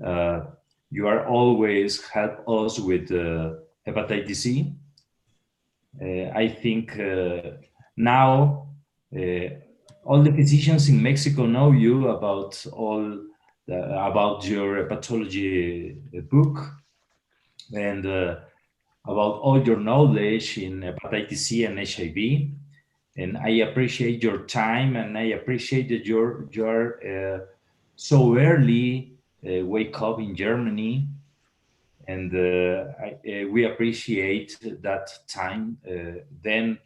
You are always help us with hepatitis C. I think now all the physicians in Mexico know you about about your hepatology book and about all your knowledge in hepatitis C and HIV. And I appreciate your time, and I appreciate that you're so early wake up in Germany, and we appreciate that time. Then,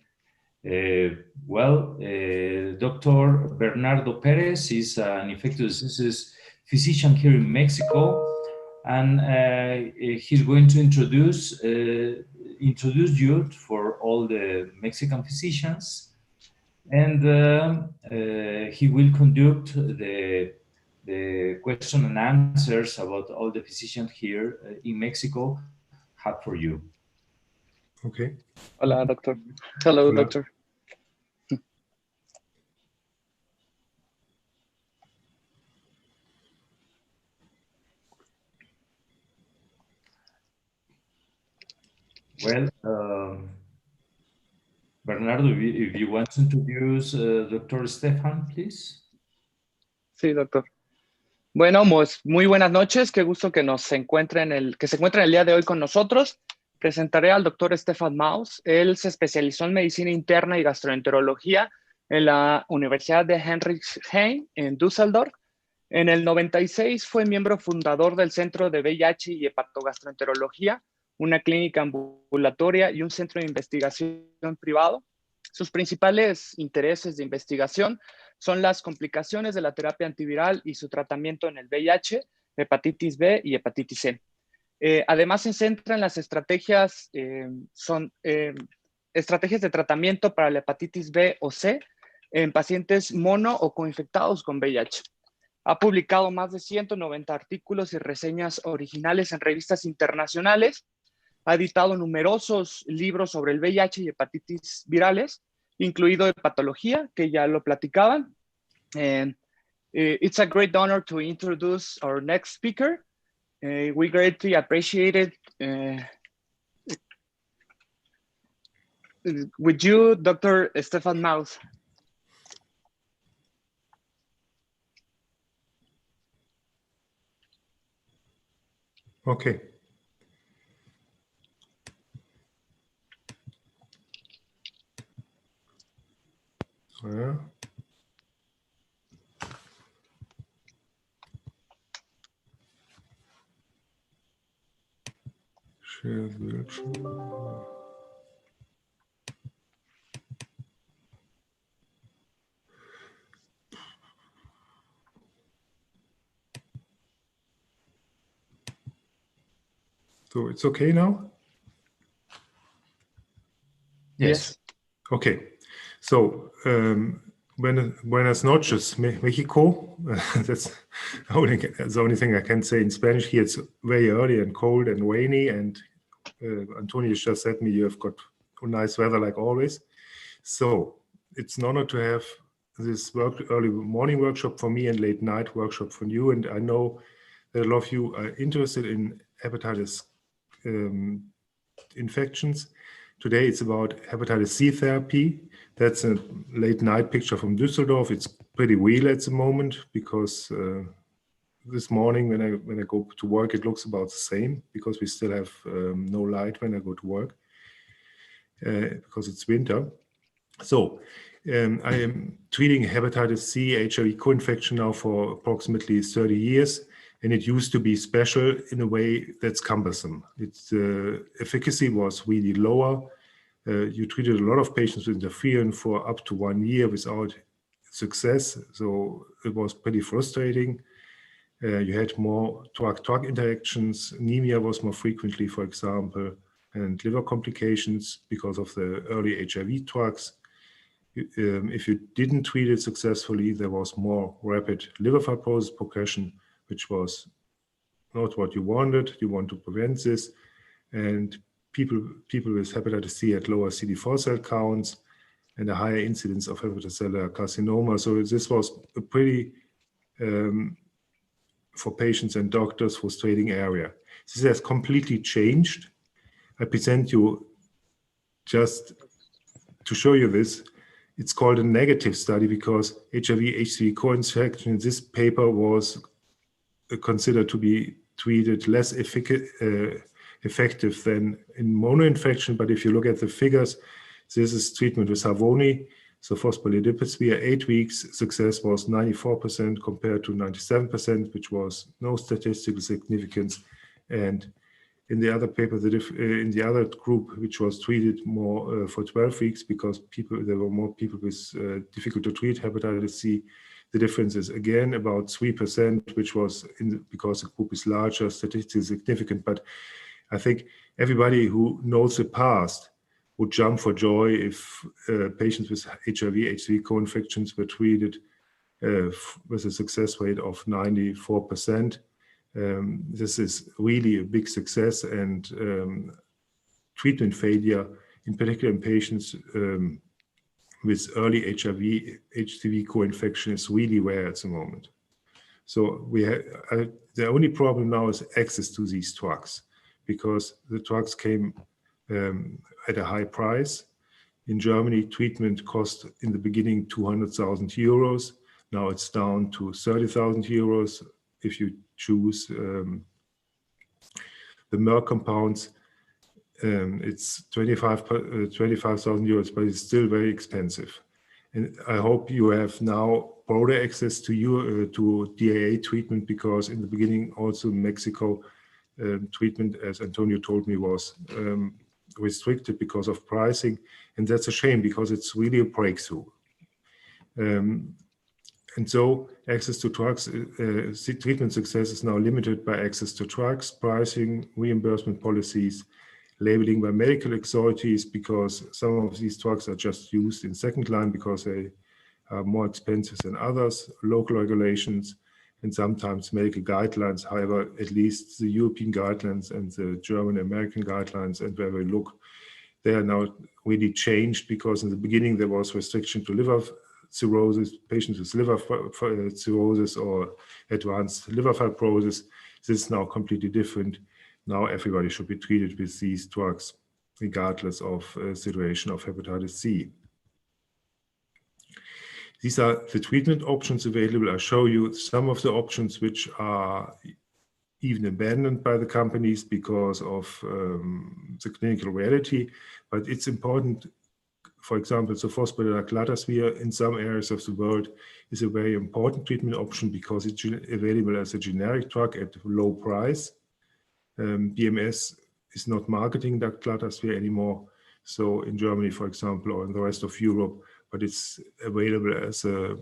Dr. Bernardo Perez is an infectious diseases physician here in Mexico, and he's going to introduce you for all the Mexican physicians, and he will conduct the question and answers about all the physicians here in Mexico have for you. Okay. Hola, doctor. Hello, Hola. doctor. Well, Bernardo, if you want to introduce Dr. Stefan, please. Sí, doctor. Bueno, pues muy buenas noches. Qué gusto que se encuentren el día de hoy con nosotros. Presentaré al doctor Stefan Mauss. Él se especializó en medicina interna y gastroenterología en la Universidad de Heinrich-Heine en Düsseldorf. En el 96 fue miembro fundador del Centro de VIH y Hepatogastroenterología, una clínica ambulatoria y un centro de investigación privado. Sus principales intereses de investigación son las complicaciones de la terapia antiviral y su tratamiento en el VIH, hepatitis B y hepatitis C. Además, se centra en las estrategias, estrategias de tratamiento para la hepatitis B o C en pacientes mono o coinfectados con VIH. Ha publicado más de 190 artículos y reseñas originales en revistas internacionales. Ha editado numerosos libros sobre el VIH y hepatitis virales, incluido Hepatología, que ya lo platicaban. And it's a great honor to introduce our next speaker. We greatly appreciate it. With you, Dr. Stefan Mauss. Okay. Yeah. Share virtual. So it's okay now? Yes. Okay. So, buenas noches, Mexico. That's the only thing I can say in Spanish. Here it's very early and cold and rainy, and Antonio just said me you have got nice weather like always. So it's an honor to have this early morning workshop for me and late night workshop for you. And I know that a lot of you are interested in hepatitis infections. Today it's about hepatitis C therapy. That's a late night picture from Düsseldorf. It's pretty real at the moment because this morning when I go to work, it looks about the same because we still have no light when I go to work because it's winter. So I am treating hepatitis C, HIV-coinfection now for approximately 30 years. And it used to be special in a way that's cumbersome. Its efficacy was really lower. You treated a lot of patients with interferon for up to 1 year without success. So it was pretty frustrating. You had more drug-drug interactions. Anemia was more frequently, for example, and liver complications because of the early HIV drugs. If you didn't treat it successfully, there was more rapid liver fibrosis progression, which was not what you wanted. You want to prevent this. And people with hepatitis C had lower CD4 cell counts and a higher incidence of hepatocellular carcinoma. So this was a pretty for patients and doctors frustrating area. This has completely changed. I present you just to show you this. It's called a negative study because HIV-HCV co-infection in this paper was considered to be treated less effective than in mono-infection. But if you look at the figures, this is treatment with Harvoni, Sofosbuvir 8 weeks. Success was 94% compared to 97%, which was no statistical significance. And in the other paper, in the other group, which was treated more for 12 weeks because there were more people with difficult to treat hepatitis C, the difference is again about 3%, which was because the group is larger, statistically significant. But I think everybody who knows the past would jump for joy if patients with HIV-HCV co-infections were treated with a success rate of 94%. This is really a big success, and treatment failure, in particular in patients with early HIV-HCV co-infection, is really rare at the moment. So the only problem now is access to these drugs, because the drugs came at a high price. In Germany, treatment cost in the beginning 200,000 euros. Now it's down to 30,000 euros. If you choose the Merck compounds, it's 25,000 euros, but it's still very expensive. And I hope you have now broader access to DAA treatment, because in the beginning, also in Mexico, treatment, as Antonio told me, was restricted because of pricing. And that's a shame, because it's really a breakthrough. And so access to drugs, treatment success is now limited by access to drugs, pricing, reimbursement policies, labeling by medical authorities, because some of these drugs are just used in second line because they are more expensive than others, local regulations, and sometimes medical guidelines. However, at least the European guidelines and the German American guidelines, and where we look, they are now really changed, because in the beginning there was restriction to liver cirrhosis, patients with liver cirrhosis or advanced liver fibrosis. This is now completely different. Now everybody should be treated with these drugs, regardless of situation of hepatitis C. These are the treatment options available. I'll show you some of the options which are even abandoned by the companies because of the clinical reality. But it's important. For example, Sofosbuvir in some areas of the world is a very important treatment option because it's available as a generic drug at a low price. BMS is not marketing Velpatasvir anymore. So in Germany, for example, or in the rest of Europe, but it's available as a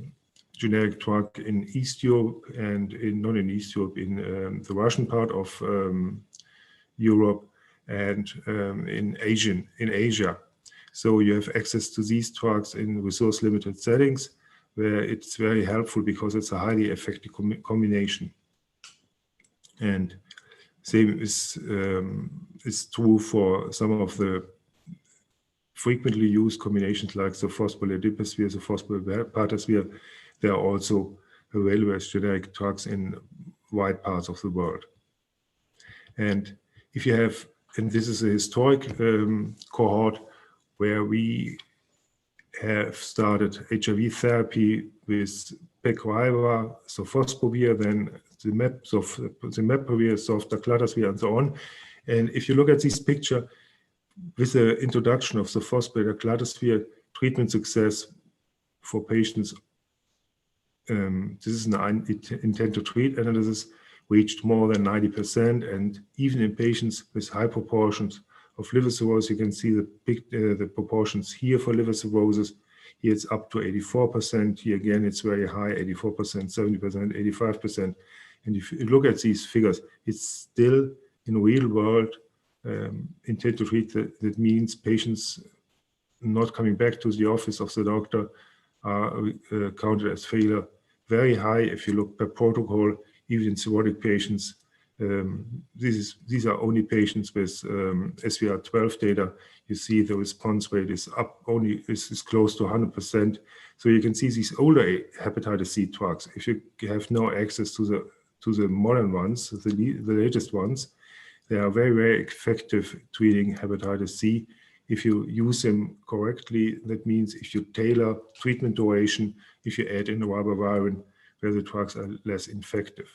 generic drug in East Europe and not in East Europe, in the Russian part of Europe and in Asia. So you have access to these drugs in resource-limited settings, where it's very helpful because it's a highly effective combination. And same is true for some of the frequently used combinations like Sofosbuvir, Velpatasvir. They are also available as generic drugs in wide parts of the world. And if you have, and this is a historic cohort where we have started HIV therapy with Pecoiva, Sofosbuvir, then Zimapavir, Sofosbuvir, and so on. And if you look at this picture, with the introduction of Sofosbuvir, treatment success for patients, this is an intent to treat analysis, reached more than 90%, and even in patients with high proportions of liver cirrhosis, you can see the proportions here for liver cirrhosis. Here it's up to 84%. Here again, it's very high, 84%, 70%, 85%. And if you look at these figures, it's still in real world intent to treat. That means patients not coming back to the office of the doctor are counted as failure. Very high if you look per protocol, even in cirrhotic patients. These are only patients with SVR12 data. You see the response rate is up is close to 100%. So you can see these older hepatitis C drugs, if you have no access to the to the modern ones, the latest ones, they are very, very effective treating hepatitis C. If you use them correctly, that means if you tailor treatment duration, if you add in ribavirin, where the drugs are less effective.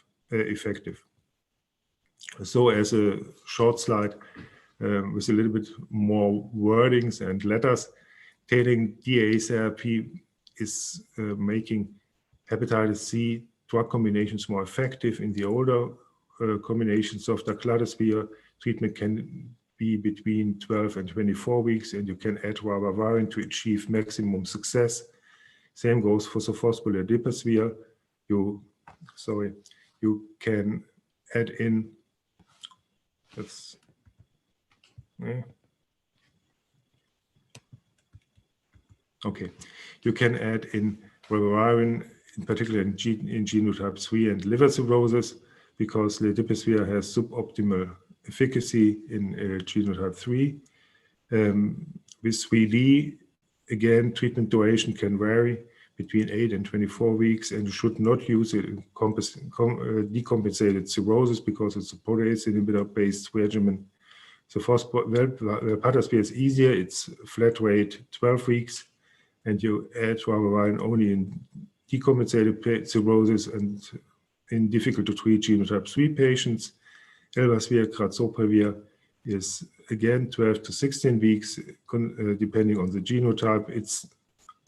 So as a short slide with a little bit more wordings and letters, tailoring DAA therapy is making hepatitis C drug combinations more effective. In the older combinations of daclatasvir, treatment can be between 12 and 24 weeks, and you can add ribavirin to achieve maximum success. Same goes for sofosbuvir. You can add in, you can add in ribavirin, in particular in genotype 3 and liver cirrhosis, because ledipasvir has suboptimal efficacy in genotype 3. With 3D, again, treatment duration can vary between 8 and 24 weeks, and you should not use it in decompensated cirrhosis because it's a protease inhibitor-based regimen. So Velpatasvir is easier, it's flat rate 12 weeks, and you add ribavirin only in decompensated cirrhosis and in difficult to treat genotype 3 patients. Elbasvir, grazoprevir is again 12 to 16 weeks, depending on the genotype. It's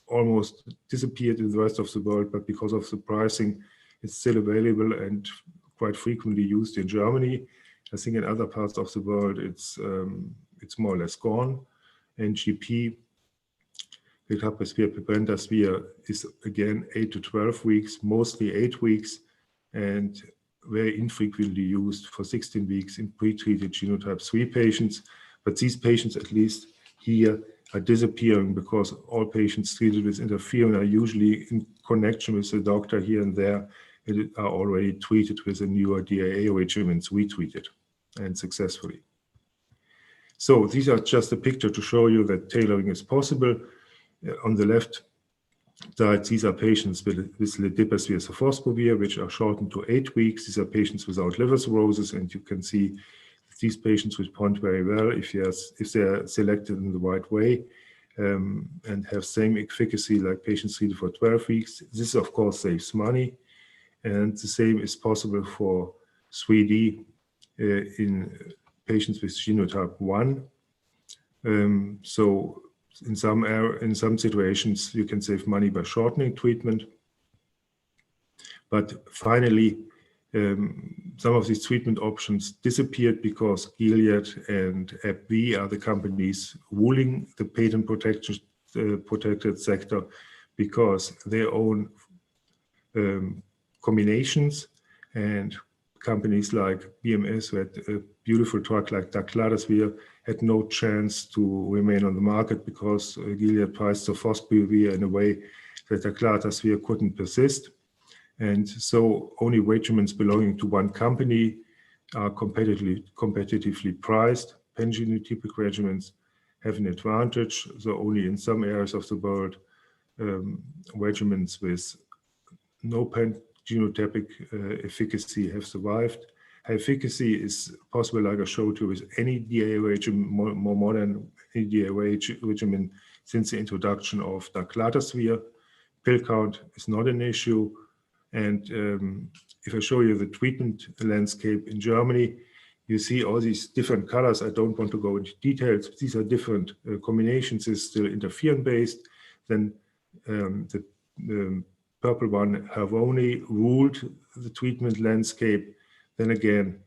almost disappeared in the rest of the world, but because of the pricing, it's still available and quite frequently used in Germany. I think in other parts of the world, it's more or less gone. And GP, velpatasvir, pibrentasvir is again 8 to 12 weeks, mostly 8 weeks, and very infrequently used for 16 weeks in pre-treated genotype 3 patients. But these patients, at least here, are disappearing because all patients treated with interferon are usually in connection with the doctor here and there and are already treated with a newer DAA regimens retreated and successfully. So these are just a picture to show you that tailoring is possible. On the left side, these are patients with ledipasvir sofosbuvir, which are shortened to 8 weeks. These are patients without liver cirrhosis, and you can see these patients respond very well if they are selected in the right way and have same efficacy like patients treated for 12 weeks. This, of course, saves money, and the same is possible for 3D in patients with genotype 1. So in some situations, you can save money by shortening treatment. But finally, some of these treatment options disappeared because Gilead and AbbVie are the companies ruling the patent protected sector because they own combinations, and companies like BMS, who had a beautiful drug like daclatasvir, had no chance to remain on the market because Gilead priced Sofosbuvir in a way that daclatasvir couldn't persist. And so only regimens belonging to one company are competitively priced. Pan-genotypic regimens have an advantage. So only in some areas of the world, regimens with no pan-genotypic efficacy have survived. High efficacy is possible, like I showed you, with any DAA regimen, more modern DAA regimen since the introduction of daclatasvir. Pill count is not an issue. And if I show you the treatment landscape in Germany, you see all these different colors. I don't want to go into details. These are different combinations. It's still interferon-based. Then the purple one have only ruled the treatment landscape. Then again,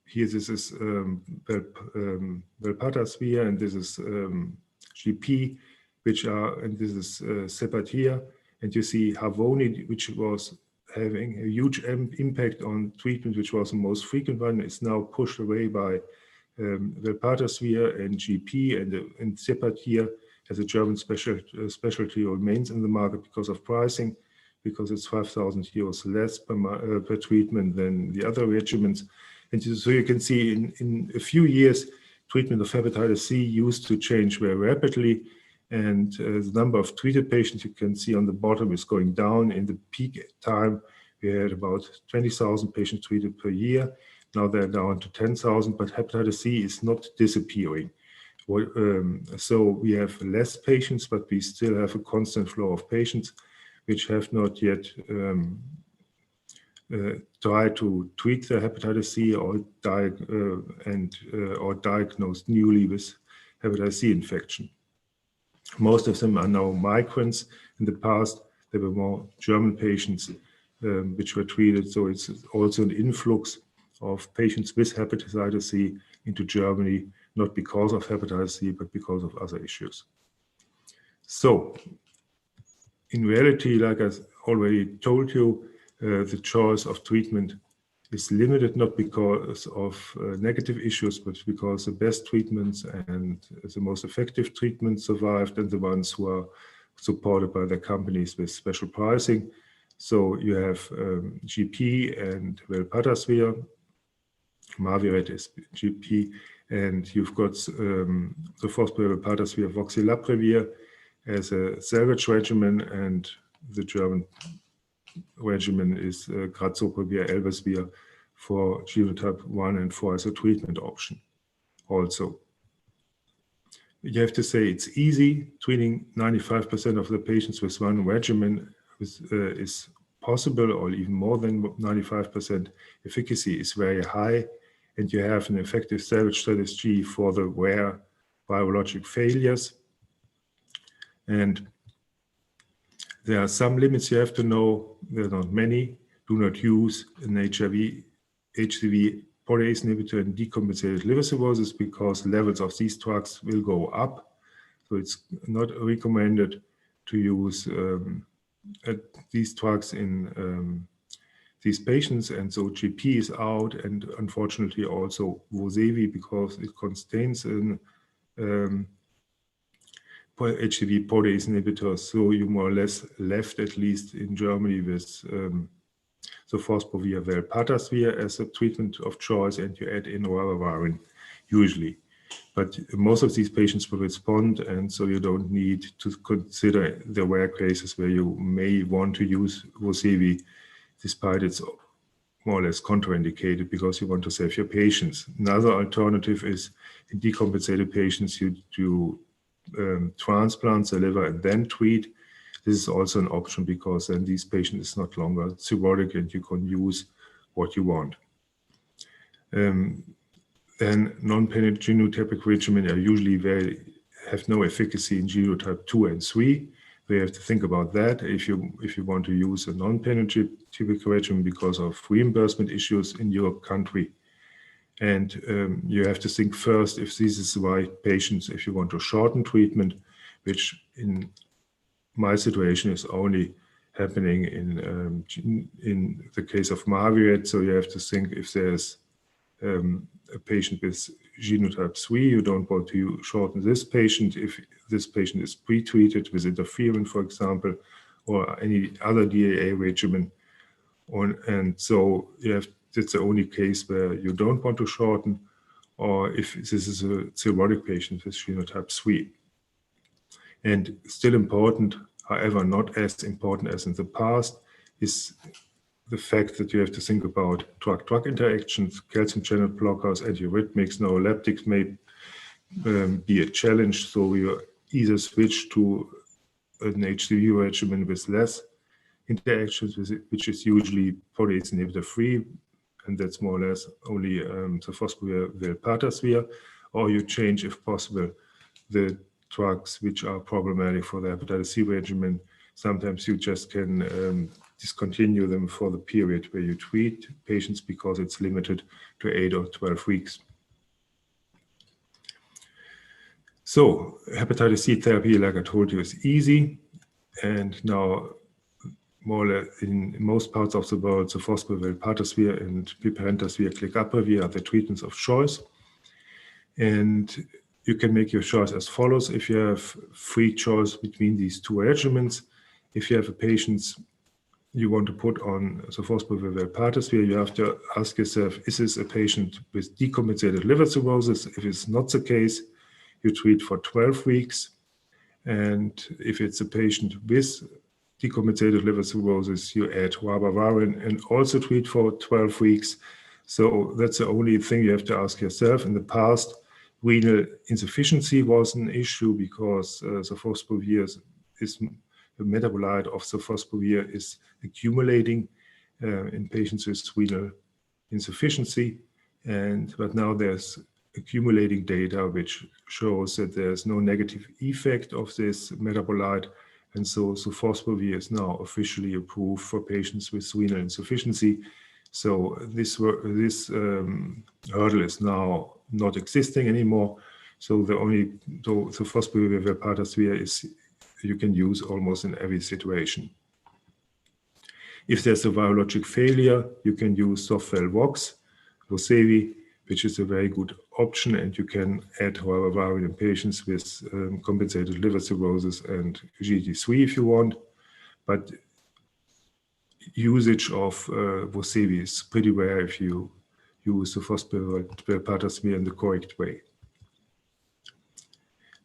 here this is Velpatasvir, and this is GP, and this is Sepat here. And you see Havoni, which was having a huge impact on treatment, which was the most frequent one, is now pushed away by Velpatasvir and GP, and Sepat here as a German specialty remains in the market because of pricing, because it's 5,000 euros less per treatment than the other regimens. And so you can see in a few years, treatment of hepatitis C used to change very rapidly. And the number of treated patients you can see on the bottom is going down. In the peak time, we had about 20,000 patients treated per year. Now they're down to 10,000, but hepatitis C is not disappearing. So we have less patients, but we still have a constant flow of patients which have not yet tried to treat their hepatitis C or diagnosed newly with hepatitis C infection. Most of them are now migrants. In the past, there were more German patients which were treated. So it's also an influx of patients with hepatitis C into Germany, not because of hepatitis C, but because of other issues. So in reality, like I already told you, the choice of treatment is limited, not because of negative issues, but because the best treatments and the most effective treatments survived, and the ones who are supported by their companies with special pricing. So you have GP and Velpatasvir, Maviret is GP, and you've got Sofosbuvir, Velpatasvir, Voxilaprevir as a salvage regimen, and the German regimen is Grazoprevir, Elbasvir for genotype 1 and 4 as a treatment option. Also, you have to say it's easy. Treating 95% of the patients with one regimen is possible, or even more than 95%. Efficacy is very high, and you have an effective salvage strategy for the rare virologic failures. And there are some limits you have to know. There are not many. Do not use an HCV protease inhibitor in decompensated liver cirrhosis because levels of these drugs will go up. So it's not recommended to use these drugs in these patients. And so GP is out, and unfortunately also Vosevi, because it contains an HCV protease inhibitors. So you more or less left, at least in Germany, with Sofosbuvir, Velpatasvir as a treatment of choice, and you add in ribavirin usually. But most of these patients will respond, and so you don't need to consider the rare cases where you may want to use Vosevi, despite it's more or less contraindicated because you want to save your patients. Another alternative is in decompensated patients, you do transplant the liver and then treat. This is also an option because then these patients is not longer cirrhotic and you can use what you want. Then non-penetrant genotypic regimen are usually have no efficacy in genotype 2 and 3. We have to think about that if you want to use a non-penetrant regimen because of reimbursement issues in your country. And you have to think first if this is the right patients, if you want to shorten treatment, which in my situation is only happening in the case of Maviret. So you have to think if there's a patient with genotype 3, you don't want to shorten this patient if this patient is pre-treated with interferon, for example, or any other DAA regimen. And so you have it's the only case where you don't want to shorten, or if this is a cirrhotic patient with genotype 3. And still important, however, not as important as in the past, is the fact that you have to think about drug-drug interactions, calcium channel blockers, antiarrhythmics, neuroleptics may be a challenge. So you either switch to an HCV regimen with less interactions, which is usually protease inhibitor free, and that's more or less only Sofosbuvir, Velpatasvir, or you change, if possible, the drugs which are problematic for the hepatitis C regimen. Sometimes you just can discontinue them for the period where you treat patients because it's limited to 8 or 12 weeks. So hepatitis C therapy, like I told you, is easy, and now more or less in most parts of the world, Sofosbuvir, Velpatasvir, and Piperentosvir, Glecaprevir are the treatments of choice. And you can make your choice as follows. If you have free choice between these two regimens, if you have a patient you want to put on Sofosbuvir, Velpatasvir, you have to ask yourself, is this a patient with decompensated liver cirrhosis? If it's not the case, you treat for 12 weeks. And if it's a patient with decompensated liver cirrhosis, you add ribavirin and also treat for 12 weeks. So that's the only thing you have to ask yourself. In the past, renal insufficiency was an issue because Sofosbuvir is the metabolite of Sofosbuvir is accumulating in patients with renal insufficiency. But now there's accumulating data which shows that there's no negative effect of this metabolite. And so Sofosbuvir is now officially approved for patients with renal insufficiency. So this hurdle is now not existing anymore. So Sofosbuvir Velpatasvir is you can use almost in every situation. If there's a virologic failure, you can use Sofvel-Vox, Vosevi, which is a very good option, and you can add ribavirin in patients with compensated liver cirrhosis and GT3 if you want. But usage of Vosevi is pretty rare if you use Velpatasvir in the correct way.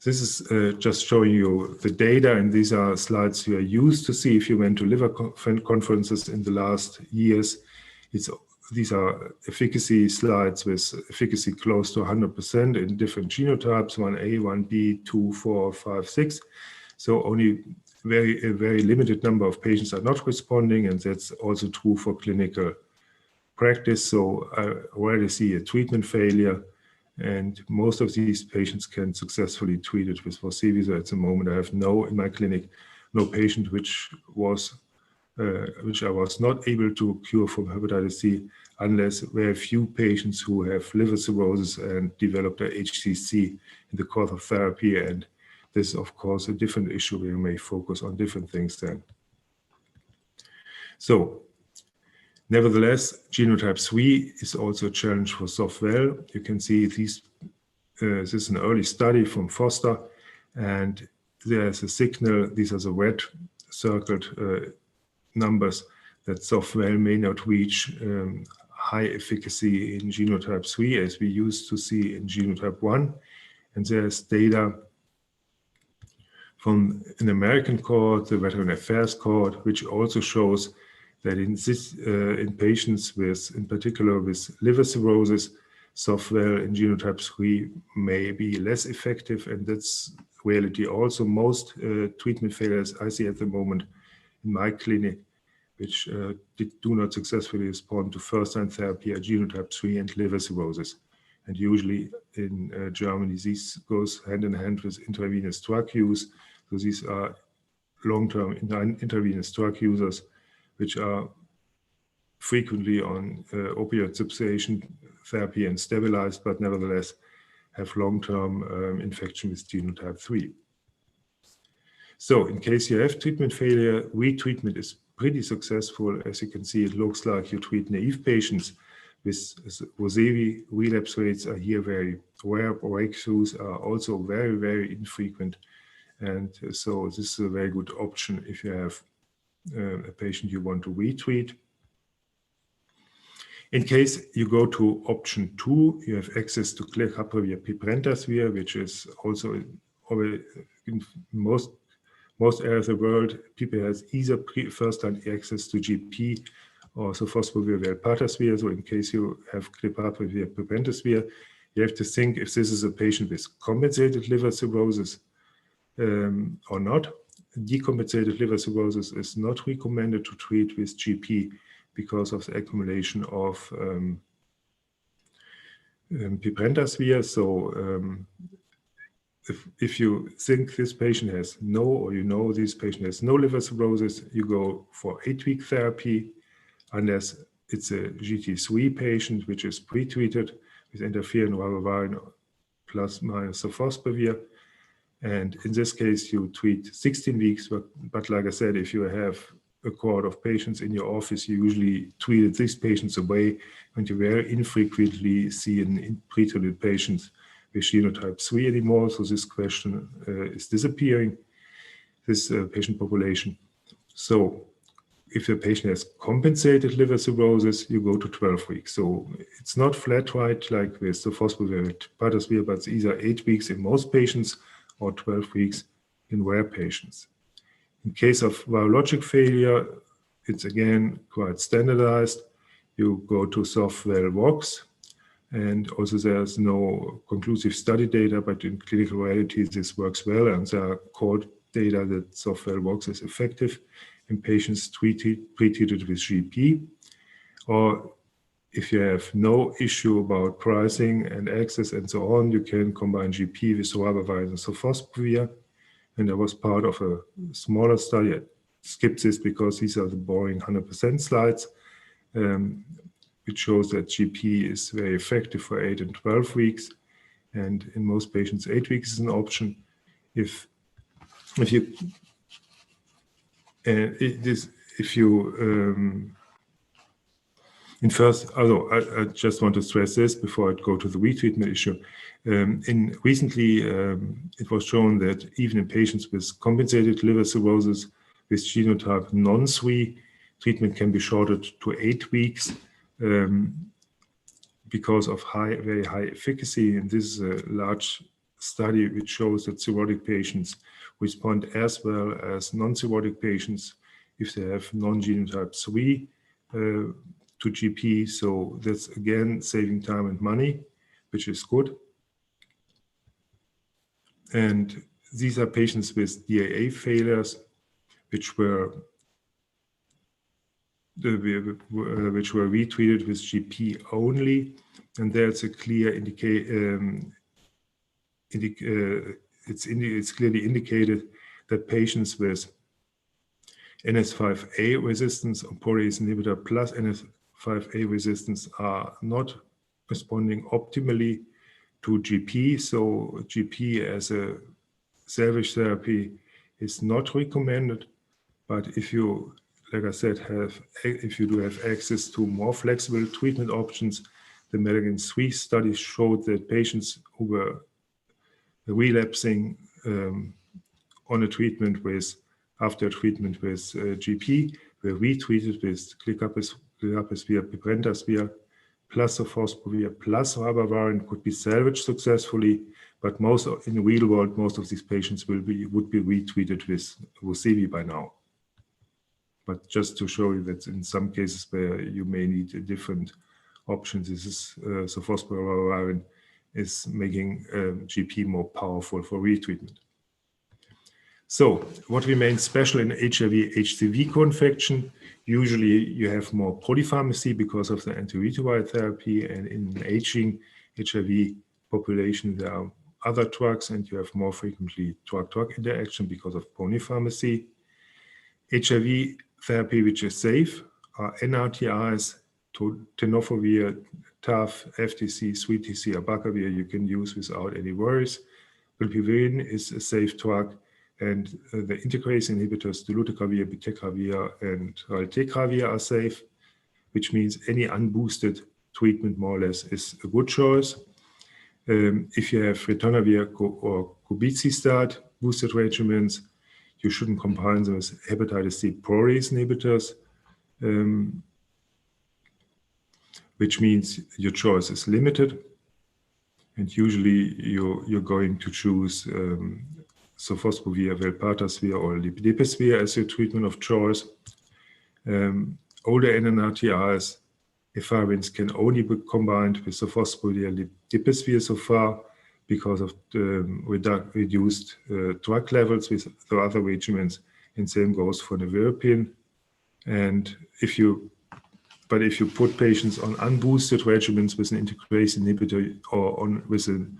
This is just showing you the data, and these are slides you are used to see if you went to liver conferences in the last years. These are efficacy slides with efficacy close to 100% in different genotypes, 1A, 1B, 2, 4, 5, 6. So only a very limited number of patients are not responding, and that's also true for clinical practice. So I already see a treatment failure, and most of these patients can successfully treat it with Vosevi. So at the moment, I have in my clinic, no patient which I was not able to cure from hepatitis C, unless very few patients who have liver cirrhosis and developed a HCC in the course of therapy. And this is, of course, a different issue. We may focus on different things then. So, nevertheless, genotype 3 is also a challenge for Sofvel. You can see this is an early study from Foster, and there's a signal. These are the red circled numbers that Sofvel may not reach high efficacy in genotype 3 as we used to see in genotype 1. And there's data from an American cohort, the Veteran Affairs cohort, which also shows that in patients with, in particular with liver cirrhosis, Sofvel in genotype 3 may be less effective, and that's reality also. Most treatment failures I see at the moment in my clinic, which do not successfully respond to first-line therapy, are genotype 3 and liver cirrhosis. And usually in Germany, this goes hand in hand with intravenous drug use. So these are long-term intravenous drug users, which are frequently on opioid substitution therapy and stabilized, but nevertheless have long-term infection with genotype 3. So in case you have treatment failure, retreatment is pretty successful. As you can see, it looks like you treat naive patients with Vosevi. Relapse rates are here very rare. Breakthroughs are also very, very infrequent. And so this is a very good option if you have a patient you want to retreat. In case you go to option 2, you have access to Clecaprevir Pibrentasvir, which is also in most areas of the world, people has either first-line access to GP or Sofosbuvir Velpatasvir. So in case you have Clecaprevir Pibrentasvir, you have to think if this is a patient with compensated liver cirrhosis or not. Decompensated liver cirrhosis is not recommended to treat with GP because of the accumulation of Pibrentasvir. So if you think this patient has no, or you know this patient has no liver cirrhosis, you go for 8-week therapy, unless it's a GT3 patient, which is pre-treated with interferon, ribavirin, plus minus Sofosbuvir. And in this case, you treat 16 weeks. But like I said, if you have a cohort of patients in your office, you usually treated these patients away, and you very infrequently see pre-treated patients with genotype 3 anymore. So this question is disappearing, this patient population. So if the patient has compensated liver cirrhosis, you go to 12 weeks. So it's not flat right like with the Sofosbuvir Velpatasvir, but it's either 8 weeks in most patients or 12 weeks in rare patients. In case of virologic failure, it's again quite standardized. You go to Sofosbuvir, and also there's no conclusive study data, but in clinical reality this works well, and there are cohort data that Sofosbuvir is effective in patients treated with GP. Or if you have no issue about pricing and access and so on, you can combine GP with ribavirin and Sofosbuvir. And I was part of a smaller study. I skipped this because these are the boring 100% slides, which shows that GP is very effective for 8 and 12 weeks. And in most patients, 8 weeks is an option. I just want to stress this before I go to the retreatment issue. Recently, it was shown that even in patients with compensated liver cirrhosis with genotype non-SIDVI, treatment can be shortened to 8 weeks because of very high efficacy. And this is a large study which shows that cirrhotic patients respond as well as non-cirrhotic patients if they have non-genotype SIDVI to GP. So that's again saving time and money, which is good. And these are patients with DAA failures, which were retreated with GP only, and there's a clear it's clearly indicated that patients with NS5A resistance or protease inhibitor plus NS5A resistance are not responding optimally to GP. So GP as a salvage therapy is not recommended. But if you, like I said, if you do have access to more flexible treatment options, the Madigan 3 study showed that patients who were relapsing on a treatment after treatment with GP were retreated with Velpatasvir, Velpatasvir plus Sofosbuvir plus ribavirin could be salvaged successfully, but in the real world, most of these patients would be retreated with Vosevi by now. But just to show you that in some cases where you may need a different option, this is Sofosbuvir is making GP more powerful for retreatment. So what remains special in HCV-coinfection? Usually you have more polypharmacy because of the antiretroviral therapy, and in an aging HIV population there are other drugs, and you have more frequently drug-drug interaction because of polypharmacy. HIV therapy which is safe are NRTIs, tenofovir, TAF, FTC, 3TC, abacavir you can use without any worries. Velpatasvir is a safe drug, and the integrase inhibitors, dolutegravir, bictegravir, and raltegravir are safe, which means any unboosted treatment more or less is a good choice. If you have ritonavir or cobicistat boosted regimens, you shouldn't combine them with hepatitis C protease inhibitors, which means your choice is limited. And usually you're going to choose Sofosbuvir, Velpatasvir, or Velpatasvir as your treatment of choice. Older NNRTIs, ephedrins can only be combined with Sofosbuvir, Velpatasvir so far because of the reduced drug levels with the other regimens, and same goes for nevirapine. And if you put patients on unboosted regimens with an integrase inhibitor or with an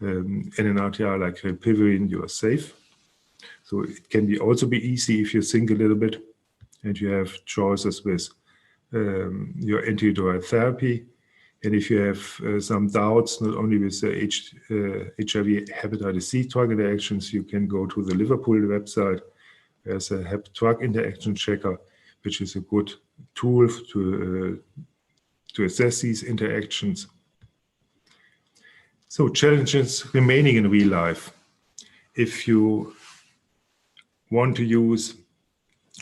NNRTI like Velpatasvir, you are safe. So it can also be easy if you think a little bit and you have choices with your antiretroviral therapy. And if you have some doubts, not only with the HIV hepatitis C drug interactions, you can go to the Liverpool website. There's a HEP drug interaction checker, which is a good tool to assess these interactions. So challenges remaining in real life. If you want to use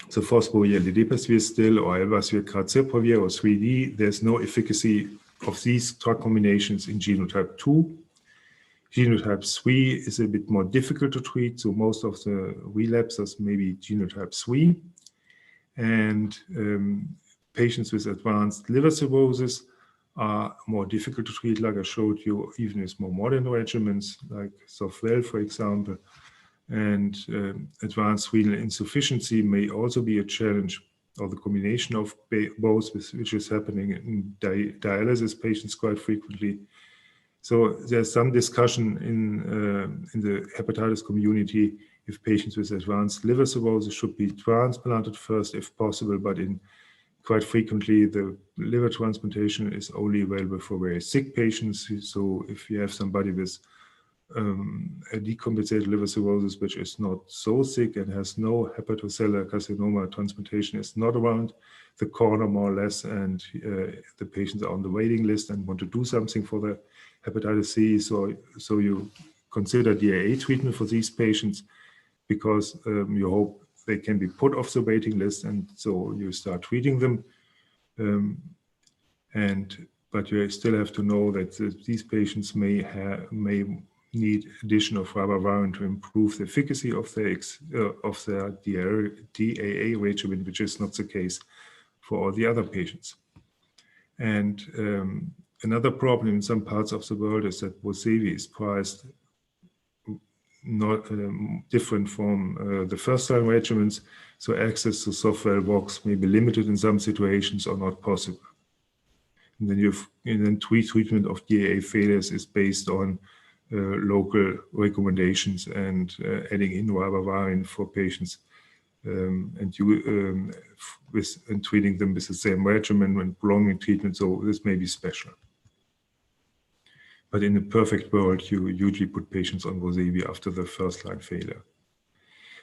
Sofosbuvir, Velpatasvir still, or Elbasvir, Graziapavir, or 3D, there's no efficacy of these drug combinations in genotype 2. Genotype 3 is a bit more difficult to treat, so most of the relapsers may be genotype 3. And patients with advanced liver cirrhosis are more difficult to treat, like I showed you, even with more modern regimens, like Sofosbuvir, for example. And advanced renal insufficiency may also be a challenge, or the combination of both, which is happening in dialysis patients quite frequently. So there's some discussion in the hepatitis community if patients with advanced liver cirrhosis should be transplanted first if possible, but quite frequently the liver transplantation is only available for very sick patients. So if you have somebody with a decompensated liver cirrhosis which is not so sick and has no hepatocellular carcinoma, transplantation is not around the corner more or less, and the patients are on the waiting list and want to do something for the hepatitis C, so you consider DAA treatment for these patients because you hope they can be put off the waiting list, and so you start treating them. But you still have to know that these patients may need addition of ribavirin to improve the efficacy of their DAA regimen, which is not the case for all the other patients. And another problem in some parts of the world is that Vossevi is priced not different from the first-line regimens, so access to Sofosbuvir may be limited in some situations or not possible. And then treatment of DAA failures is based on local recommendations and adding in ribavirin for patients and treating them with the same regimen and prolonging treatment. So this may be special. But in a perfect world, you usually put patients on Vossevi after the first-line failure.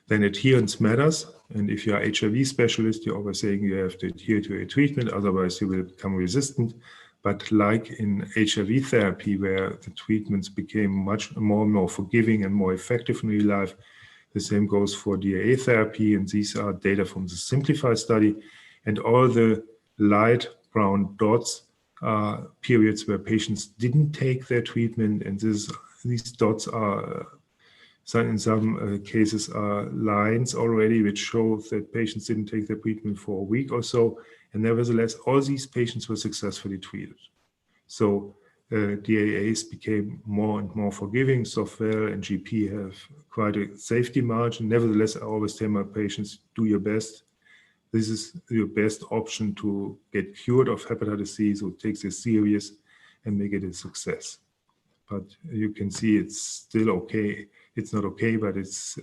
Then adherence matters, and if you are HIV specialist, you're always saying you have to adhere to a treatment, otherwise you will become resistant. But like in HIV therapy, where the treatments became much more and more forgiving and more effective in real life, the same goes for DAA therapy, and these are data from the SIMPLIFY study, and all the light brown dots are periods where patients didn't take their treatment, and these dots are in some cases are lines already which show that patients didn't take their treatment for a week or so, and nevertheless all these patients were successfully treated. So DAAs became more and more forgiving. Sofosbuvir and GP have quite a safety margin. Nevertheless, I always tell my patients, do your best. This is your best option to get cured of hepatitis C, so take this serious and make it a success. But you can see it's still okay. It's not okay, but it's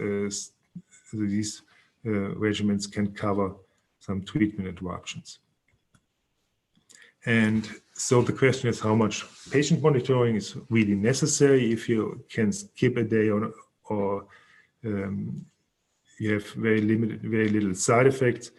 these regimens can cover some treatment interruptions. And so the question is how much patient monitoring is really necessary if you can skip a day or you have very little side effects.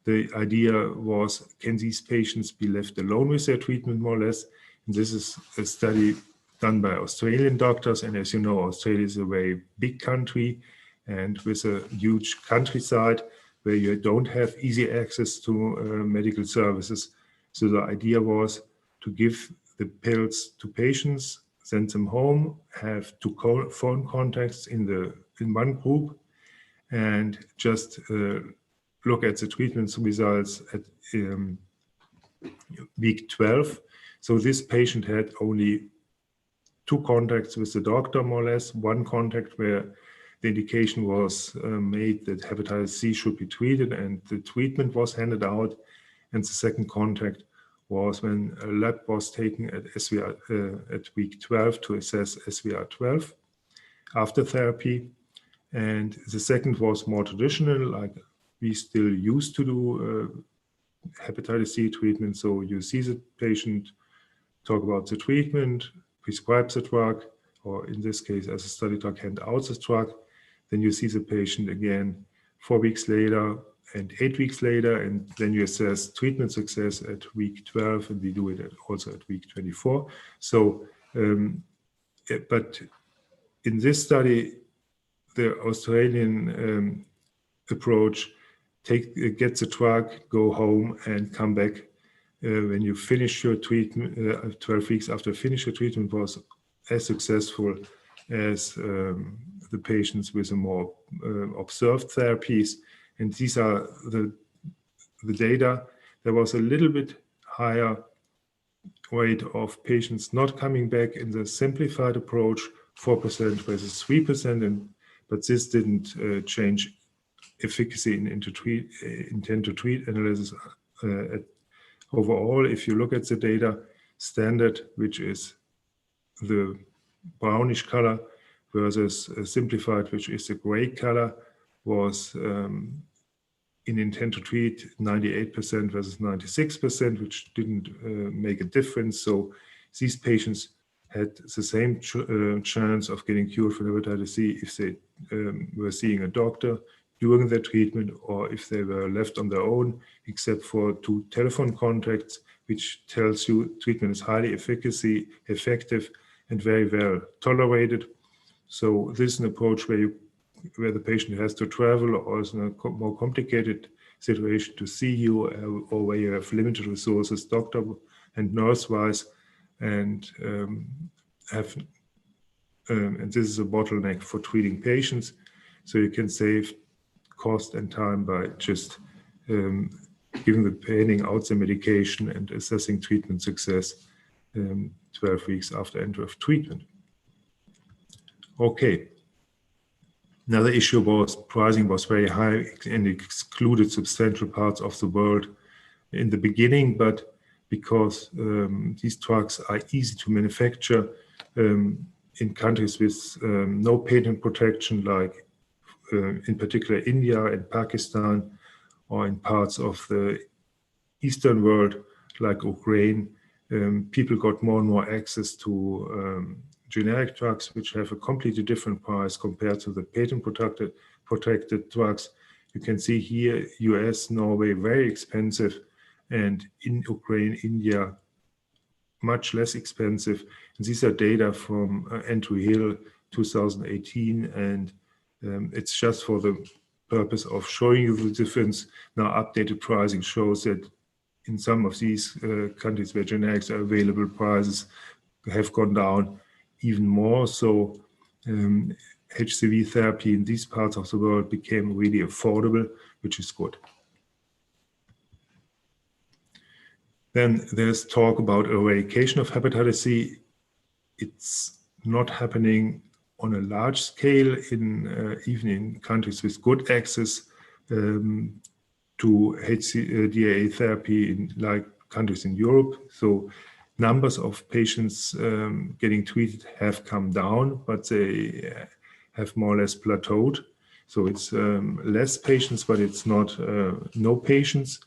The idea was, can these patients be left alone with their treatment more or less? And this is a study done by Australian doctors. And as you know, Australia is a very big country and with a huge countryside where you don't have easy access to medical services. So the idea was to give the pills to patients, send them home, have two phone contacts in one group, and just look at the treatment results at week 12. So this patient had only 2 contacts with the doctor, more or less, 1 contact where the indication was made that hepatitis C should be treated and the treatment was handed out. And the second contact was when a lab was taken at at week 12 to assess SVR12 after therapy. And the second was more traditional, like we still used to do hepatitis C treatment. So you see the patient, talk about the treatment, prescribe the drug, or in this case, as a study drug, hand out the drug. Then you see the patient again 4 weeks later and 8 weeks later, and then you assess treatment success at week 12, and we do it also at week 24. So, but in this study, the Australian approach, get the drug, go home, and come back when you finish your treatment. 12 weeks after finish your treatment was as successful as the patients with a more observed therapies. And these are the data. There was a little bit higher rate of patients not coming back in the simplified approach, 4% versus 3%, but this didn't change efficacy in intent to treat analysis overall. If you look at the data, standard, which is the brownish color, versus simplified, which is the gray color, was in intent to treat 98% versus 96%, which didn't make a difference. So these patients had the same chance of getting cured from hepatitis C if they were seeing a doctor during their treatment or if they were left on their own, except for 2 telephone contacts, which tells you treatment is highly effective and very well tolerated. So this is an approach where the patient has to travel or is in a more complicated situation to see you, or where you have limited resources, doctor and nurse-wise, and and this is a bottleneck for treating patients. So you can save cost and time by just giving panning out the medication and assessing treatment success 12 weeks after end of treatment. Okay. Another issue was pricing was very high and excluded substantial parts of the world in the beginning, but because these drugs are easy to manufacture in countries with no patent protection, like in particular India and Pakistan, or in parts of the Eastern world, like Ukraine, people got more and more access to generic drugs, which have a completely different price compared to the patent protected drugs. You can see here, US, Norway, very expensive, and in Ukraine, India, much less expensive. And these are data from Andrew Hill, 2018, and it's just for the purpose of showing you the difference. Now, updated pricing shows that in some of these countries where generics are available, prices have gone down even more. So HCV therapy in these parts of the world became really affordable, which is good. Then there's talk about eradication of hepatitis C. It's not happening on a large scale even in countries with good access to HCV therapy, like countries in Europe. So numbers of patients getting treated have come down, but they have more or less plateaued. So it's less patients, but it's not no patients.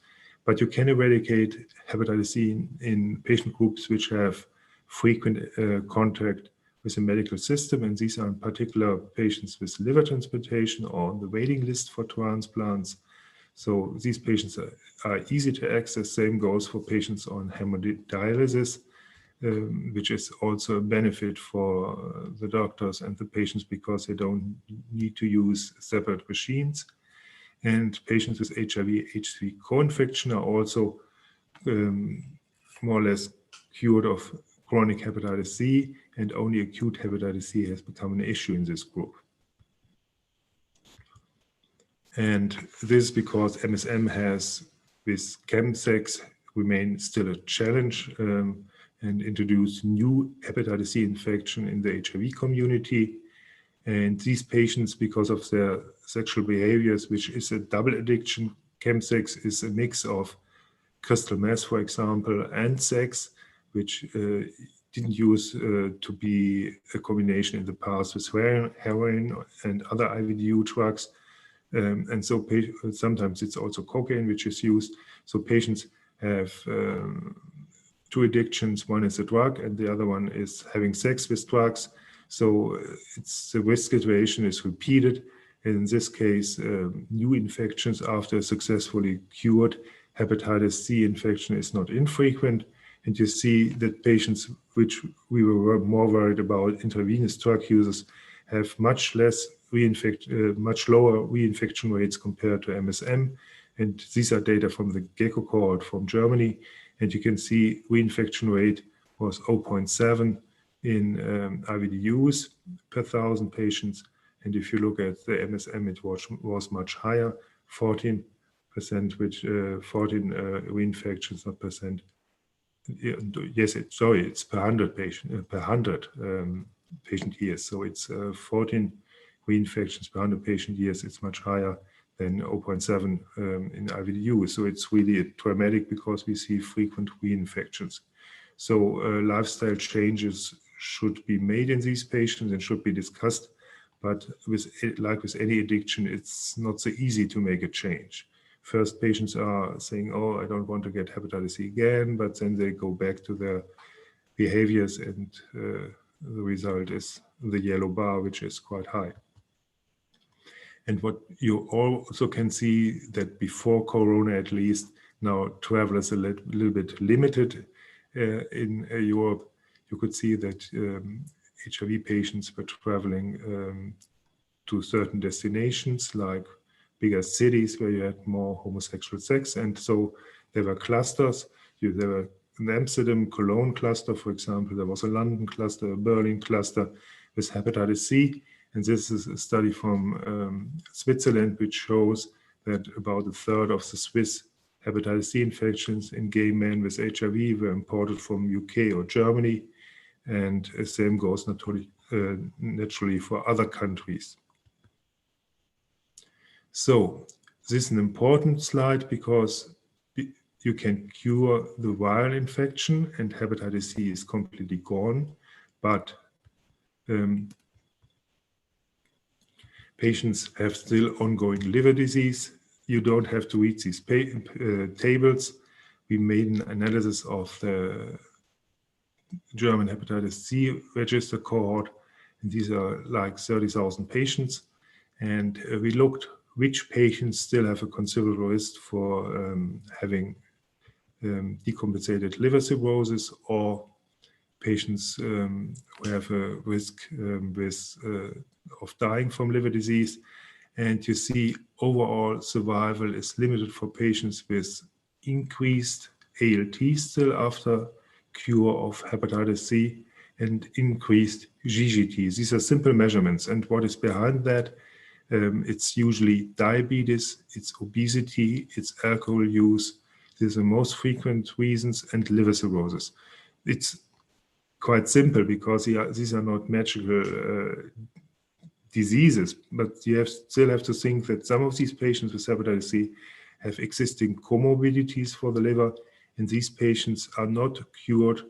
But you can eradicate hepatitis C in patient groups which have frequent contact with the medical system. And these are in particular patients with liver transplantation or on the waiting list for transplants. So these patients are easy to access. Same goes for patients on hemodialysis, which is also a benefit for the doctors and the patients because they don't need to use separate machines. And patients with HCV-coinfection are also more or less cured of chronic hepatitis C, and only acute hepatitis C has become an issue in this group. And this is because MSM has, with chemsex, remain still a challenge and introduce new hepatitis C infection in the HIV community. And these patients, because of their sexual behaviors, which is a double addiction, chemsex is a mix of crystal meth, for example, and sex, which didn't use to be a combination in the past with heroin and other IVDU drugs. And so sometimes it's also cocaine, which is used. So patients have 2 addictions. One is a drug and the other one is having sex with drugs. So the risk situation is repeated. And in this case, new infections after successfully cured hepatitis C infection is not infrequent. And you see that patients, which we were more worried about, intravenous drug users, have much lower reinfection rates compared to MSM. And these are data from the GECCO cohort from Germany. And you can see reinfection rate was 0.7 in IVDUs per 1,000 patients. And if you look at the MSM, it was much higher, 14%, which 14 reinfections, not percent. Yes, it's per 100 patient patient years. So it's 14 reinfections per 100 patient years. It's much higher than 0.7 in IVDU. So it's really dramatic because we see frequent reinfections. So lifestyle changes should be made in these patients and should be discussed. But like with any addiction, it's not so easy to make a change. First, patients are saying, oh, I don't want to get hepatitis C again, but then they go back to their behaviors, and the result is the yellow bar, which is quite high. And what you also can see that before Corona, at least, now travel is a little bit limited in Europe. You could see that HIV patients were traveling to certain destinations, like bigger cities where you had more homosexual sex. And so there were clusters. There were an Amsterdam, Cologne cluster, for example. There was a London cluster, a Berlin cluster with hepatitis C. And this is a study from Switzerland, which shows that about 1/3 of the Swiss hepatitis C infections in gay men with HIV were imported from UK or Germany. And the same goes naturally for other countries. So this is an important slide because you can cure the viral infection and hepatitis C is completely gone, but patients have still ongoing liver disease. You don't have to read these tables. We made an analysis of the German hepatitis C register cohort, and these are like 30,000 patients. And we looked which patients still have a considerable risk for having decompensated liver cirrhosis, or patients who have a risk of dying from liver disease. And you see overall survival is limited for patients with increased ALT still after cure of hepatitis C and increased GGT. These are simple measurements. And what is behind that? It's usually diabetes, it's obesity, it's alcohol use. These are the most frequent reasons, and liver cirrhosis. It's quite simple because these are not magical diseases, but you still have to think that some of these patients with hepatitis C have existing comorbidities for the liver, and these patients are not cured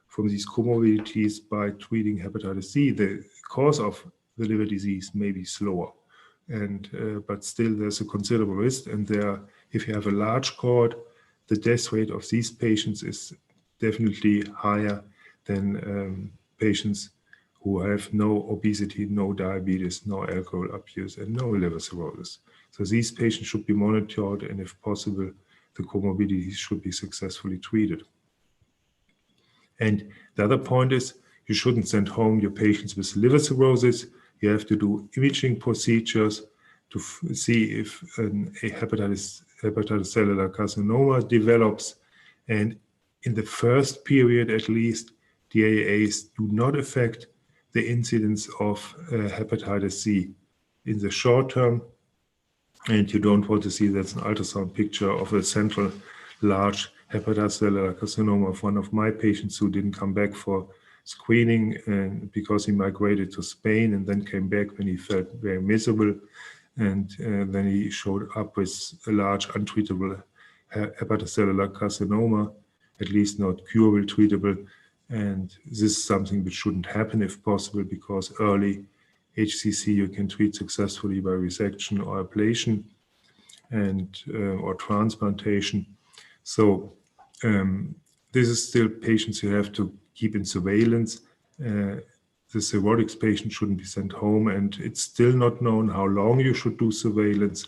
from these comorbidities by treating hepatitis C. The cause of the liver disease may be slower, but still there's a considerable risk. And if you have a large cohort, the death rate of these patients is definitely higher than patients who have no obesity, no diabetes, no alcohol abuse, and no liver cirrhosis. So these patients should be monitored, and if possible, the comorbidities should be successfully treated. And the other point is, you shouldn't send home your patients with liver cirrhosis. You have to do imaging procedures to see if a hepatocellular carcinoma develops. And in the first period, at least, the AAs do not affect the incidence of hepatitis C in the short term. And you don't want to see that's an ultrasound picture of a central large hepatocellular carcinoma of one of my patients who didn't come back for screening because he migrated to Spain and then came back when he felt very miserable. And then he showed up with a large untreatable hepatocellular carcinoma, at least not curable, treatable. And this is something which shouldn't happen if possible, because early HCC you can treat successfully by resection or ablation or transplantation. So this is still patients you have to keep in surveillance. The cirrhotics patient shouldn't be sent home, and it's still not known how long you should do surveillance,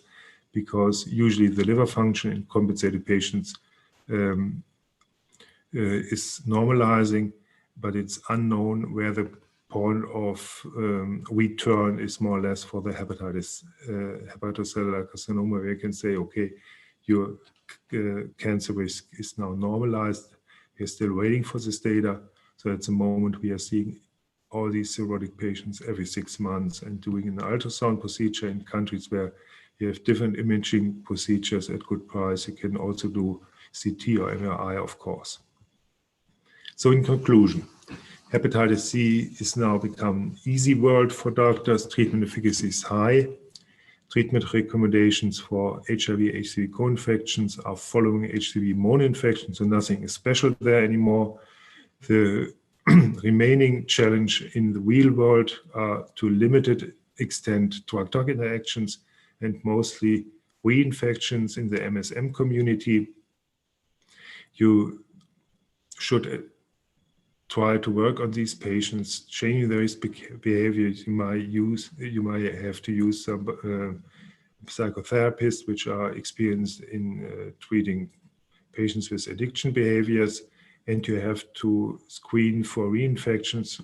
because usually the liver function in compensated patients is normalizing, but it's unknown where the point of return is more or less for the hepatocellular carcinoma, where you can say, okay, your cancer risk is now normalized. We're still waiting for this data. So at the moment we are seeing all these cirrhotic patients every 6 months and doing an ultrasound procedure in countries where you have different imaging procedures at good price. You can also do CT or MRI, of course. So in conclusion, hepatitis C is now become easy world for doctors. Treatment efficacy is high. Treatment recommendations for HIV-HCV co-infections are following HCV-mono infection, so nothing is special there anymore. The remaining challenge in the real world are to limited extent drug-drug interactions and mostly reinfections in the MSM community. You should try to work on these patients, changing their risk behaviors. You might have to use some psychotherapists which are experienced in treating patients with addiction behaviors, and you have to screen for reinfections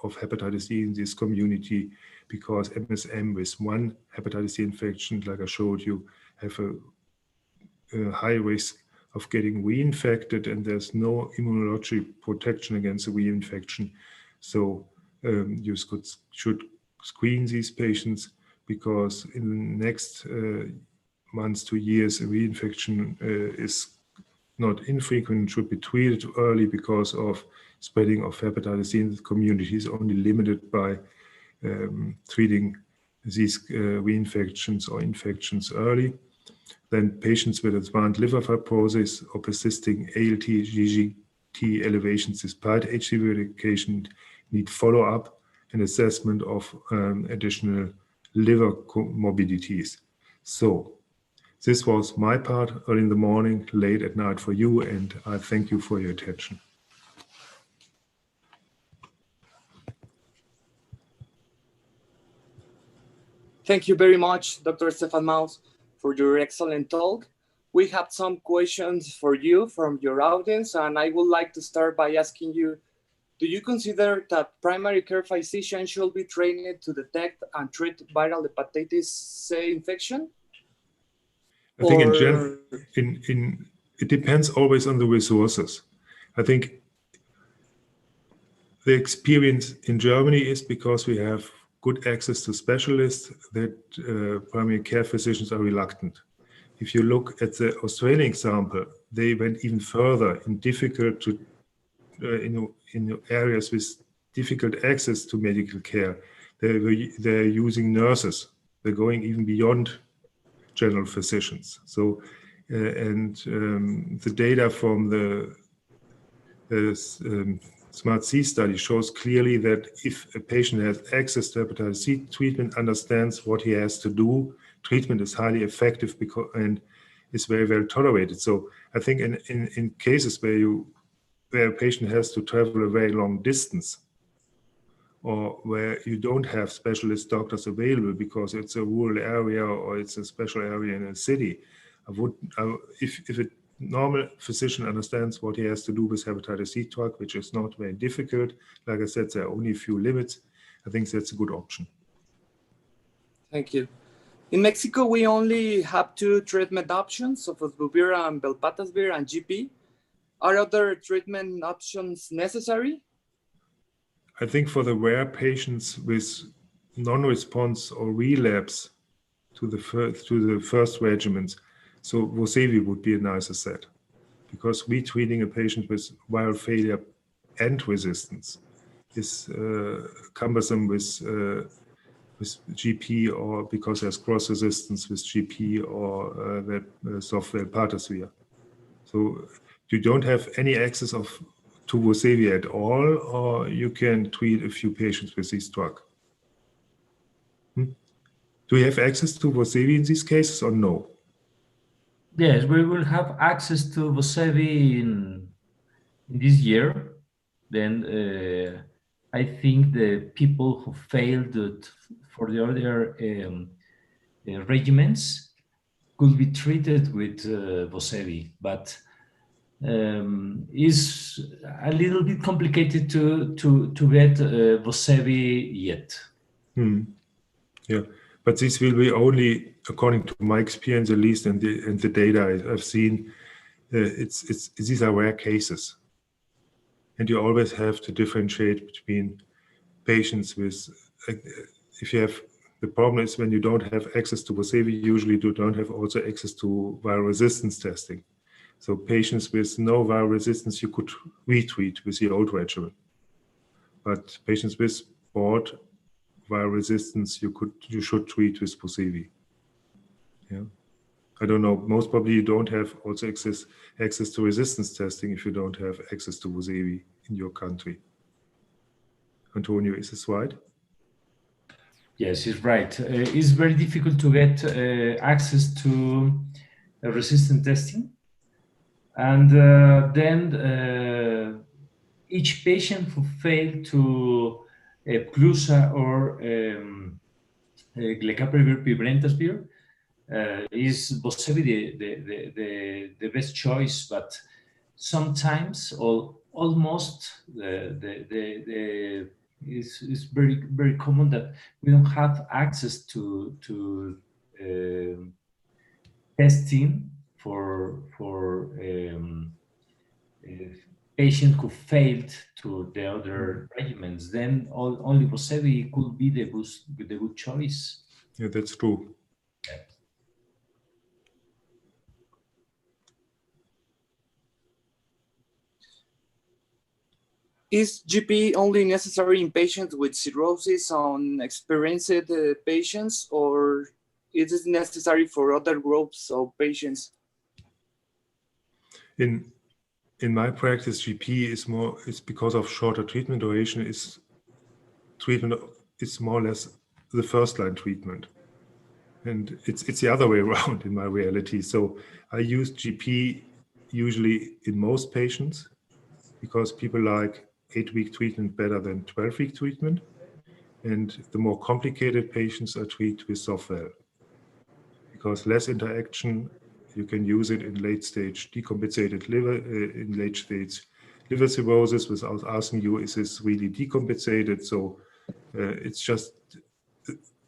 of hepatitis C in this community, because MSM with one hepatitis C infection, like I showed you, have a high risk of getting reinfected, and there's no immunologic protection against the reinfection. So you should screen these patients, because in the next months to years, a reinfection is not infrequent, should be treated early, because of spreading of hepatitis C in the community is only limited by treating these reinfections or infections early. Then patients with advanced liver fibrosis or persisting ALT, GGT elevations despite HCV medication need follow-up and assessment of additional liver comorbidities. So this was my part, early in the morning, late at night for you, and I thank you for your attention. Thank you very much, Dr. Stefan Mauss, for your excellent talk. We have some questions for you from your audience, and I would like to start by asking you, do you consider that primary care physicians should be trained to detect and treat viral hepatitis C infection? I think in general, it depends always on the resources. I think the experience in Germany is, because we have good access to specialists, that primary care physicians are reluctant. If you look at the Australian example, they went even further in difficult to in areas with difficult access to medical care. They're using nurses. They're going even beyond general physicians. So, the data from the Smart C study shows clearly that if a patient has access to hepatitis C treatment, understands what he has to do, treatment is highly effective and is very well tolerated. So I think in cases where a patient has to travel a very long distance, or where you don't have specialist doctors available because it's a rural area or it's a special area in a city, if a normal physician understands what he has to do with hepatitis C drug, which is not very difficult, like I said, there are only a few limits, I think that's a good option. Thank you. In Mexico, we only have 2 treatment options, Sofosbuvir and Velpatasvir and GP. Are other treatment options necessary? I think for the rare patients with non-response or relapse to the first regimens, so Vossevi would be a nice asset, because retreating a patient with viral failure and resistance is cumbersome with GP, or because there's cross resistance with GP or Velpatasvir. So you don't have any access to Vossevi at all, or you can treat a few patients with this drug. Do you have access to Vossevi in these cases or no? Yes, we will have access to Vossevi in this year. Then I think the people who failed for the other regimens could be treated with Vossevi, but is a little bit complicated to get Vossevi yet. Yeah, but this will be only, according to my experience at least, and the data I've seen, these are rare cases, and you always have to differentiate between patients with, if you have, the problem is when you don't have access to VHC-VIH, usually you don't have also access to viral resistance testing. So patients with no viral resistance, you could retreat with the old regimen. But patients with broad viral resistance, you should treat with VHC-VIH. Yeah. I don't know, most probably you don't have also access to resistance testing if you don't have access to VHC-VIH in your country. Antonio, is this right? Yes, it's right. It's very difficult to get access to resistant testing. And then each patient who failed to Pclusa or Velpatasvir is possibly the best choice, but sometimes or almost it's very common that we don't have access to testing for patient who failed to the other regimens. Then only VHC-VIH could be the good choice. Yeah, that's true. Yeah. Is GP only necessary in patients with cirrhosis on experienced patients, or is it necessary for other groups of patients? In my practice, GP is because of shorter treatment duration. Is more or less the first line treatment, and it's the other way around in my reality. So I use GP usually in most patients because people like 8-week treatment better than 12-week treatment, and the more complicated patients I treat with Sofosbuvir because less interaction. You can use it in late stage decompensated liver, in late stage liver cirrhosis without asking you, is this really decompensated? So it's just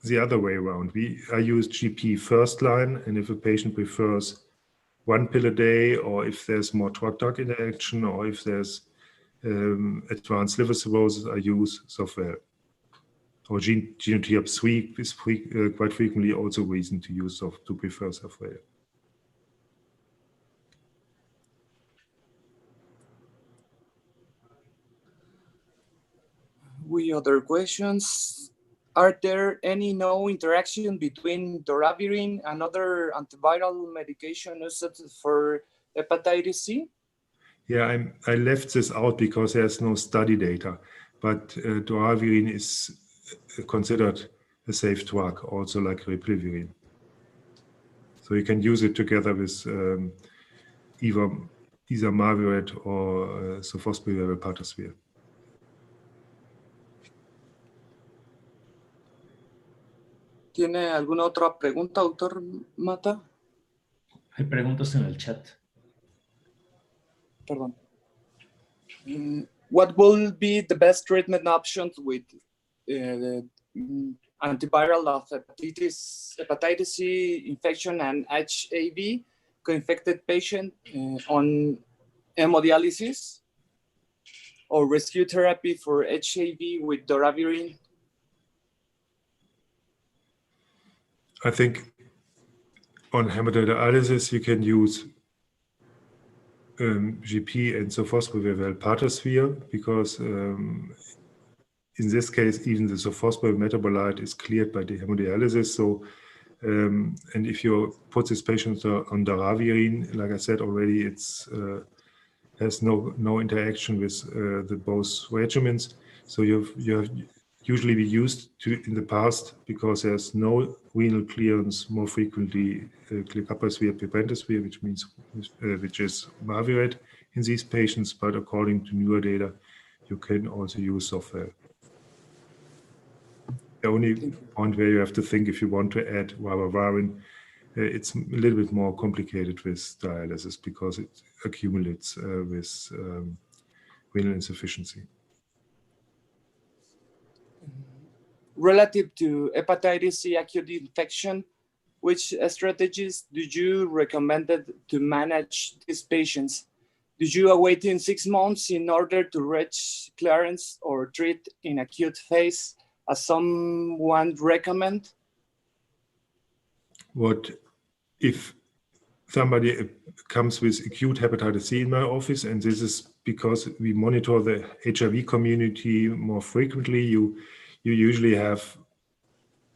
the other way around. I use GP first line, and if a patient prefers 1 pill a day, or if there's more drug-drug interaction, or if there's advanced liver cirrhosis, I use Sofosbuvir. Or Genotype 3 is quite frequently also reason to use to prefer Sofosbuvir. We other questions. Are there any no interaction between doravirine and other antiviral medication used for hepatitis C? Yeah, I left this out because there's no study data, but doravirine is considered a safe drug, also like ribavirin. So you can use it together with either Maviret or Sofosbuvir Velpatasvir. ¿Tiene alguna otra pregunta, doctor Mata? Hay preguntas en el chat. Perdón. What will be the best treatment options with antiviral of hepatitis C infection and HIV-coinfected patient on hemodialysis or rescue therapy for HIV with doravirine? I think on hemodialysis you can use GP and Sofosbuvir Velpatasvir because in this case even the Sofosbuvir metabolite is cleared by the hemodialysis. So and if you put this patient on doravirine, like I said already, it's has no interaction with the both regimens. So you have usually been used to in the past because there's no renal clearance more frequently Velpatasvir, Velpatasvir, which is Maviret in these patients, but according to newer data, you can also use Sofosbuvir. The only point where you have to think if you want to add ribavirin, it's a little bit more complicated with dialysis because it accumulates with renal insufficiency. Relative to hepatitis C acute infection, which strategies do you recommend to manage these patients? Do you await in 6 months in order to reach clearance or treat in acute phase as someone recommend? What if somebody comes with acute hepatitis C in my office, and this is because we monitor the HIV community more frequently, you usually have,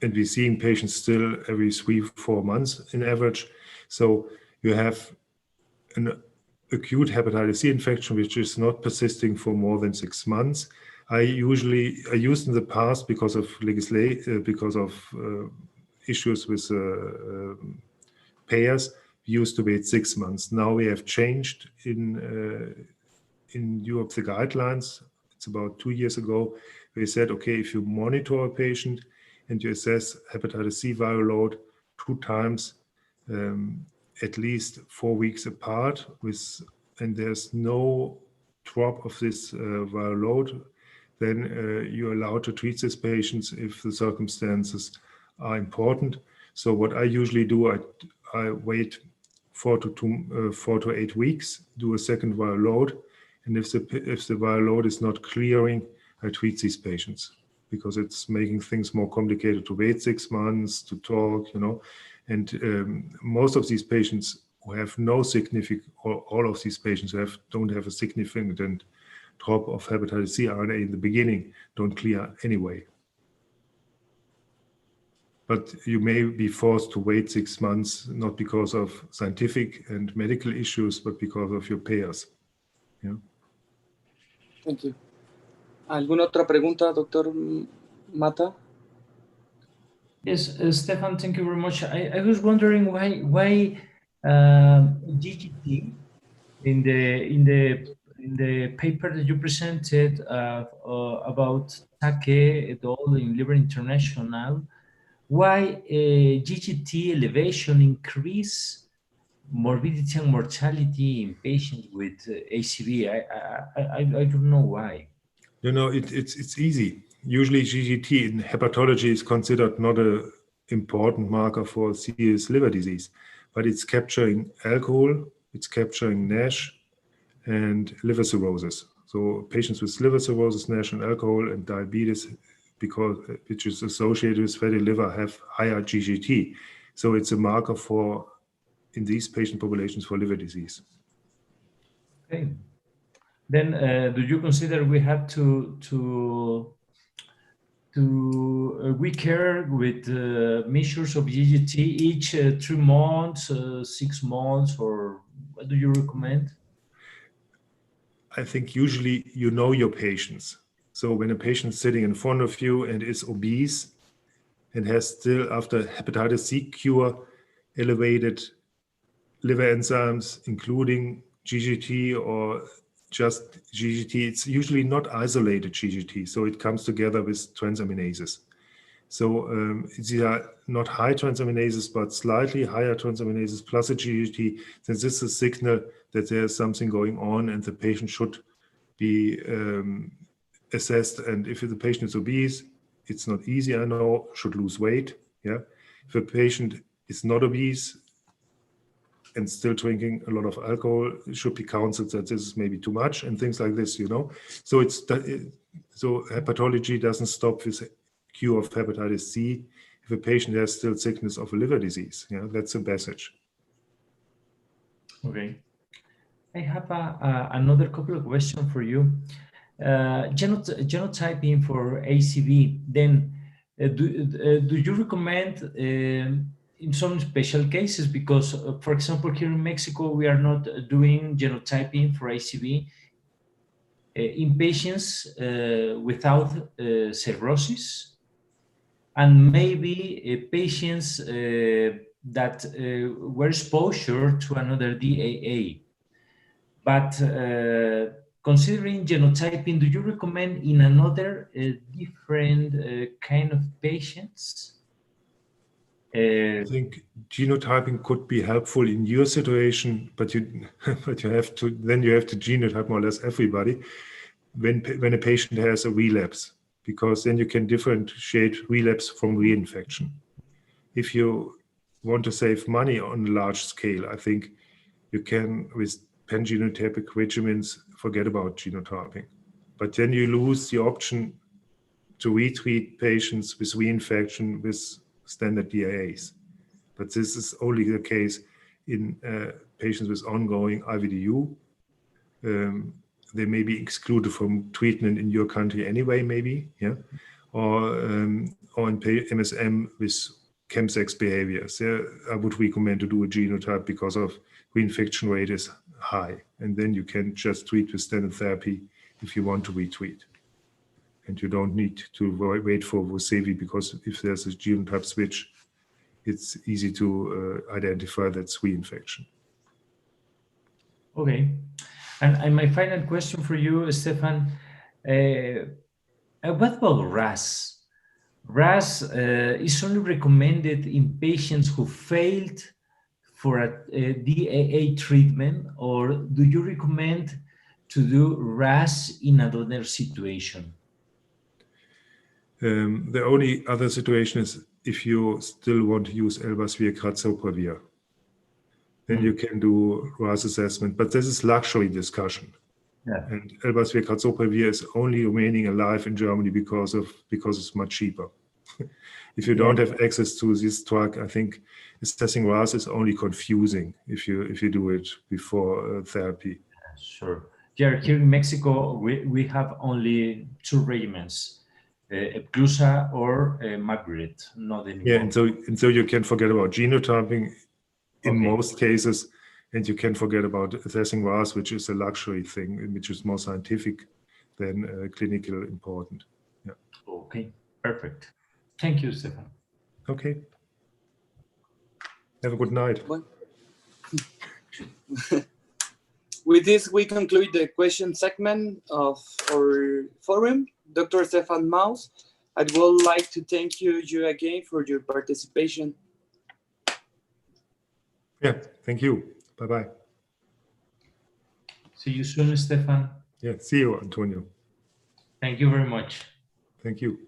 and we're seeing patients still every 3-4 months in average. So you have an acute hepatitis C infection which is not persisting for more than 6 months. I used in the past because of issues with payers. We used to wait 6 months. Now we have changed in Europe the guidelines. It's about 2 years ago. We said, okay, if you monitor a patient and you assess hepatitis C viral load 2 times, at least 4 weeks apart, and there's no drop of this viral load, then you're allowed to treat these patients if the circumstances are important. So what I usually do, I wait 4 to 8 weeks, do a second viral load, and if the viral load is not clearing, I treat these patients, because it's making things more complicated to wait 6 months to talk, and most of these patients who have no significant, or all of these patients who don't have a significant drop of hepatitis C RNA in the beginning don't clear anyway. But you may be forced to wait 6 months, not because of scientific and medical issues, but because of your payers. Yeah. Thank you. ¿Alguna otra pregunta, Dr. Mata? Yes, Stefan, thank you very much. I was wondering why GGT in the paper that you presented about Take et al. In Liver International, why GGT elevation increase morbidity and mortality in patients with HCV? I don't know why. It's easy. Usually GGT in hepatology is considered not an important marker for serious liver disease, but it's capturing alcohol, it's capturing NASH and liver cirrhosis. So patients with liver cirrhosis, NASH and alcohol and diabetes, which is associated with fatty liver, have higher GGT. So it's a marker in these patient populations for liver disease. Okay. Then do you consider we have to we care with measures of GGT each 3 months, 6 months, or what do you recommend? I think usually you know your patients. So when a patient is sitting in front of you and is obese and has still, after hepatitis C cure, elevated liver enzymes, including GGT or just GGT, it's usually not isolated GGT. So it comes together with transaminases. So these are not high transaminases, but slightly higher transaminases plus a GGT. Since this is a signal that there's something going on and the patient should be assessed. And if the patient is obese, it's not easy, I know, should lose weight. Yeah. If a patient is not obese and still drinking a lot of alcohol, it should be counseled that this is maybe too much and things like this, So so hepatology doesn't stop with cure of hepatitis C if a patient has still sickness of a liver disease. Yeah, that's a message. Okay. I have another couple of questions for you. Genotyping for HCV, then do you recommend in some special cases, because for example here in Mexico we are not doing genotyping for HCV in patients without cirrhosis, and maybe patients that were exposure to another DAA. But considering genotyping, do you recommend in another different kind of patients? I think genotyping could be helpful in your situation, but you have to genotype more or less everybody when a patient has a relapse, because then you can differentiate relapse from reinfection. If you want to save money on a large scale, I think you can, with pangenotypic regimens, forget about genotyping. But then you lose the option to retreat patients with reinfection with standard DIAs. But this is only the case in patients with ongoing IVDU. They may be excluded from treatment in your country anyway, maybe, yeah, or in MSM with chemsex behaviors. There, I would recommend to do a genotype because of reinfection rate is high, and then you can just treat with standard therapy if you want to retreat. And you don't need to wait for VHC-VIH, because if there's a genotype switch, it's easy to identify that's reinfection. Okay. And my final question for you, Stefan, what about RAS? RAS is only recommended in patients who failed for a DAA treatment, or do you recommend to do RAS in another situation? The only other situation is if you still want to use Velpatasvir, then you can do RAS assessment, but this is luxury discussion. Yeah. And Velpatasvir is only remaining alive in Germany because it's much cheaper. If you don't have access to this drug, I think assessing RAS is only confusing if you do it before therapy. Sure. Here in Mexico, we have only two regimens, Epclusa or Madrid, not anymore. Yeah, and so you can forget about genotyping in most cases, and you can forget about assessing RAS, which is a luxury thing, which is more scientific than clinical important. Yeah. Okay, perfect. Thank you, Stefan. Okay. Have a good night. With this, we conclude the question segment of our forum. Dr. Stefan Mauss, I would like to thank you again for your participation. Yeah, thank you. Bye-bye. See you soon, Stefan. Yeah, see you, Antonio. Thank you very much. Thank you.